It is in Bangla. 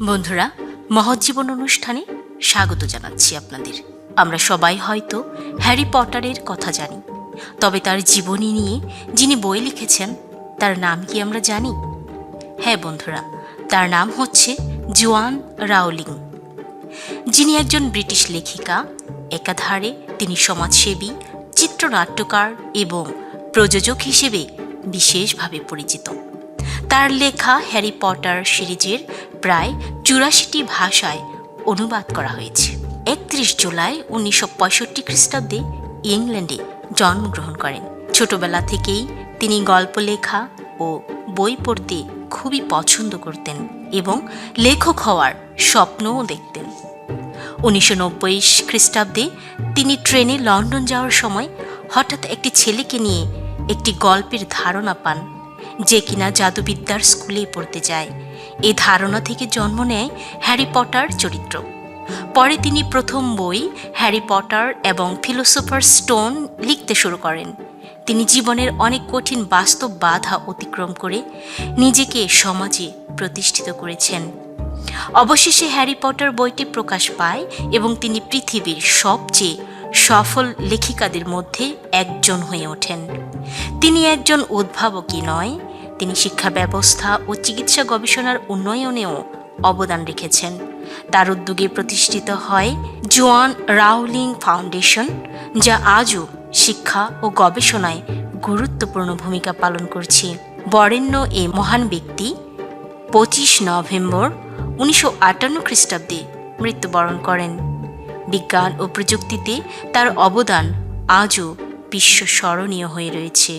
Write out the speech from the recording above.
বন্ধুরা, মহৎ জীবন অনুষ্ঠানে স্বাগত জানাচ্ছি আপনাদের। আমরা সবাই হয়তো হ্যারি পটারের কথা জানি, তবে তার জীবনী নিয়ে যিনি বই লিখেছেন তার নাম কি আমরা জানি? হ্যাঁ বন্ধুরা, তার নাম হচ্ছে জোয়ান রাউলিং, যিনি একজন ব্রিটিশ লেখিকা। একাধারে তিনি সমাজসেবী, চিত্রনাট্যকার এবং প্রযোজক হিসেবে বিশেষভাবে পরিচিত। তার লেখা হ্যারি পটার সিরিজের প্রায় ৮৪টি ভাষায় অনুবাদ করা হয়েছে। ৩১ জুলাই ১৯৬৫ খ্রিস্টাব্দে ইংল্যান্ডে জন্মগ্রহণ করেন। ছোটবেলা থেকেই তিনি গল্প লেখা ও বই পড়তে খুবই পছন্দ করতেন এবং লেখক হওয়ার স্বপ্নও দেখতেন। ১৯৯০ খ্রিস্টাব্দে তিনি ট্রেনে লন্ডন যাওয়ার সময় হঠাৎ একটি ছেলেকে নিয়ে একটি গল্পের ধারণা পান, যে কিনা জাদুবিদ্যার স্কুলে পড়তে যায়। এই ধারণা থেকে জন্ম নেয় হ্যারি পটার চরিত্র। পরে তিনি প্রথম বই হ্যারি পটার এবং ফিলোসোফার স্টোন লিখতে শুরু করেন। তিনি জীবনের অনেক কঠিন বাস্তব বাধা অতিক্রম করে নিজেকে সমাজে প্রতিষ্ঠিত করেছেন। অবশেষে হ্যারি পটার বইটি প্রকাশ পায় এবং তিনি পৃথিবীর সবচেয়ে সফল লেখিকাদের মধ্যে একজন হয়ে ওঠেন। তিনি একজন উদ্ভাবকই নয়, তিনি শিক্ষা ব্যবস্থা ও চিকিৎসা গবেষণার উন্নয়নেও অবদান রেখেছেন। তার উদ্যোগে প্রতিষ্ঠিত হয় জোয়ান রাউলিং ফাউন্ডেশন, যা আজও শিক্ষা ও গবেষণায় গুরুত্বপূর্ণ ভূমিকা পালন করছে। বরেণ্য এই মহান ব্যক্তি ২৫ নভেম্বর ১৯৫৮ খ্রিস্টাব্দে মৃত্যুবরণ করেন। বিজ্ঞান ও প্রযুক্তিতে তার অবদান আজও বিশ্বস্মরণীয় হয়ে রয়েছে।